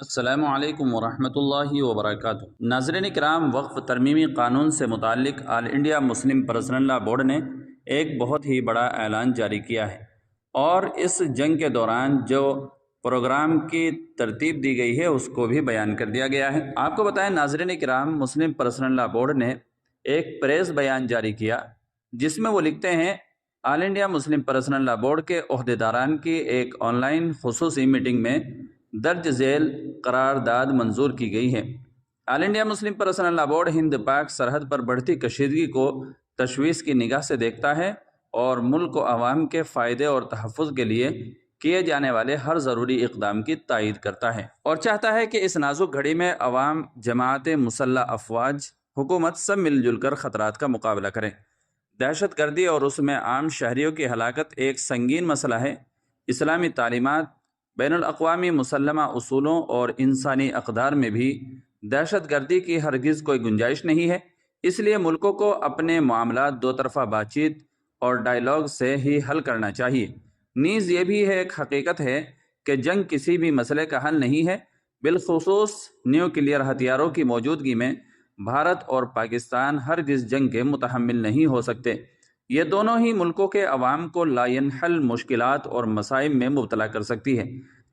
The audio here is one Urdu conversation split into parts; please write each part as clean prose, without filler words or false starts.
السلام علیکم ورحمۃ اللہ وبرکاتہ۔ ناظرین کرام، وقف ترمیمی قانون سے متعلق آل انڈیا مسلم پرسنل لا بورڈ نے ایک بہت ہی بڑا اعلان جاری کیا ہے، اور اس جنگ کے دوران جو پروگرام کی ترتیب دی گئی ہے اس کو بھی بیان کر دیا گیا ہے۔ آپ کو بتائیں ناظرین کرام، مسلم پرسنل لا بورڈ نے ایک پریس بیان جاری کیا جس میں وہ لکھتے ہیں، آل انڈیا مسلم پرسنل لا بورڈ کے عہدیداران کی ایک آن لائن خصوصی میٹنگ میں درج ذیل قرارداد منظور کی گئی ہے۔ آل انڈیا مسلم پرسنل لا بورڈ ہند پاک سرحد پر بڑھتی کشیدگی کو تشویش کی نگاہ سے دیکھتا ہے اور ملک و عوام کے فائدے اور تحفظ کے لیے کیے جانے والے ہر ضروری اقدام کی تائید کرتا ہے، اور چاہتا ہے کہ اس نازک گھڑی میں عوام، جماعت مسلح افواج، حکومت سب مل جل کر خطرات کا مقابلہ کریں۔ دہشت گردی اور اس میں عام شہریوں کی ہلاکت ایک سنگین مسئلہ ہے۔ اسلامی تعلیمات، بین الاقوامی مسلمہ اصولوں اور انسانی اقدار میں بھی دہشت گردی کی ہرگز کوئی گنجائش نہیں ہے۔ اس لیے ملکوں کو اپنے معاملات دو طرفہ بات چیت اور ڈائیلاگ سے ہی حل کرنا چاہیے۔ نیز یہ بھی ایک حقیقت ہے کہ جنگ کسی بھی مسئلے کا حل نہیں ہے، بالخصوص نیوکلیئر ہتھیاروں کی موجودگی میں بھارت اور پاکستان ہرگز جنگ کے متحمل نہیں ہو سکتے۔ یہ دونوں ہی ملکوں کے عوام کو لا ینحل مشکلات اور مصائب میں مبتلا کر سکتی ہے،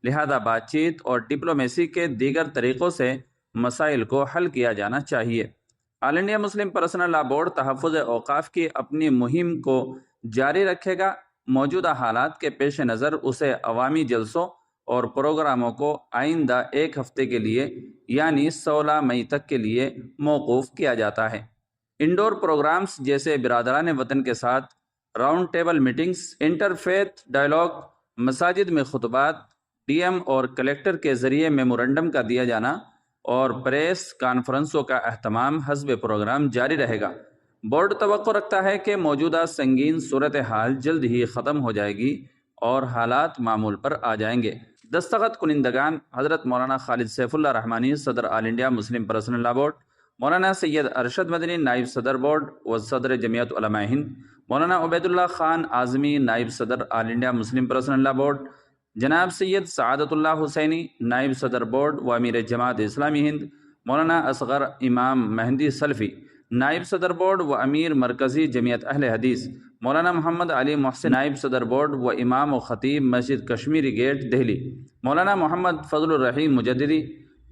لہذا بات چیت اور ڈپلومیسی کے دیگر طریقوں سے مسائل کو حل کیا جانا چاہیے۔ آل انڈیا مسلم پرسنل لا بورڈ تحفظ اوقاف کی اپنی مہم کو جاری رکھے گا۔ موجودہ حالات کے پیش نظر اسے عوامی جلسوں اور پروگراموں کو آئندہ ایک ہفتے کے لیے یعنی 16 مئی تک کے لیے موقوف کیا جاتا ہے۔ انڈور پروگرامز جیسے برادران وطن کے ساتھ round table meetings, interfaith dialogue, مساجد میں خطبات، ڈی ایم اور کلیکٹر کے ذریعے میمورنڈم کا دیا جانا اور پریس کانفرنسوں کا اہتمام حسب پروگرام جاری رہے گا۔ بورڈ توقع رکھتا ہے کہ موجودہ سنگین صورتحال جلد ہی ختم ہو جائے گی اور حالات معمول پر آ جائیں گے۔ دستخط کنندگان: حضرت مولانا خالد سیف اللہ رحمانی، صدر آل انڈیا مسلم پرسنل لا بورڈ، مولانا سید ارشد مدنی، نائب صدر بورڈ و صدر جمعیت علماء ہند، مولانا عبید اللہ خان اعظمی، نائب صدر آل انڈیا مسلم پرسنل لا بورڈ، جناب سید سعادت اللہ حسینی، نائب صدر بورڈ و امیر جماعت اسلامی ہند، مولانا اصغر امام مہندی سلفی، نائب صدر بورڈ و امیر مرکزی جمعیت اہل حدیث، مولانا محمد علی محسن، نائب صدر بورڈ و امام و خطیب مسجد کشمیری گیٹ دہلی، مولانا محمد فضل الرحیم مجددی،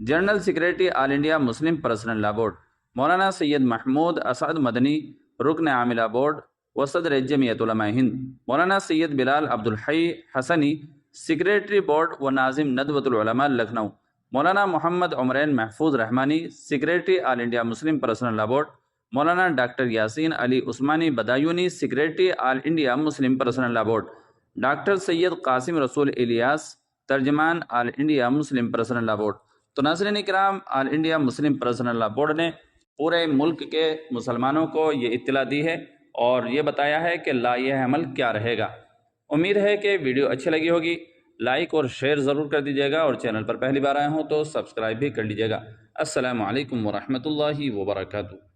جنرل سیکریٹری آل انڈیا مسلم پرسنل لا بورڈ، مولانا سید محمود اسعد مدنی، رکن عاملہ بورڈ و صدر جمعیت علماء ہند، مولانا سید بلال عبد الحی حسنی، سیکریٹری بورڈ و ناظم ندوۃ العلماء لکھنؤ، مولانا محمد عمرین محفوظ رحمانی، سیکریٹری آل انڈیا مسلم پرسنل لا بورڈ، مولانا ڈاکٹر یاسین علی عثمانی بدایونی، سیکریٹری آل انڈیا مسلم پرسنل لا بورڈ، ڈاکٹر سید قاسم رسول الیاس، ترجمان آل انڈیا مسلم پرسنل لا بورڈ۔ تو ناظرین کرام، آل انڈیا مسلم پرسنل لا بورڈ نے پورے ملک کے مسلمانوں کو یہ اطلاع دی ہے اور یہ بتایا ہے کہ لائحہ عمل کیا رہے گا۔ امید ہے کہ ویڈیو اچھی لگی ہوگی۔ لائک اور شیئر ضرور کر دیجیے گا، اور چینل پر پہلی بار آئے ہوں تو سبسکرائب بھی کر لیجیے گا۔ السلام علیکم ورحمۃ اللہ وبرکاتہ۔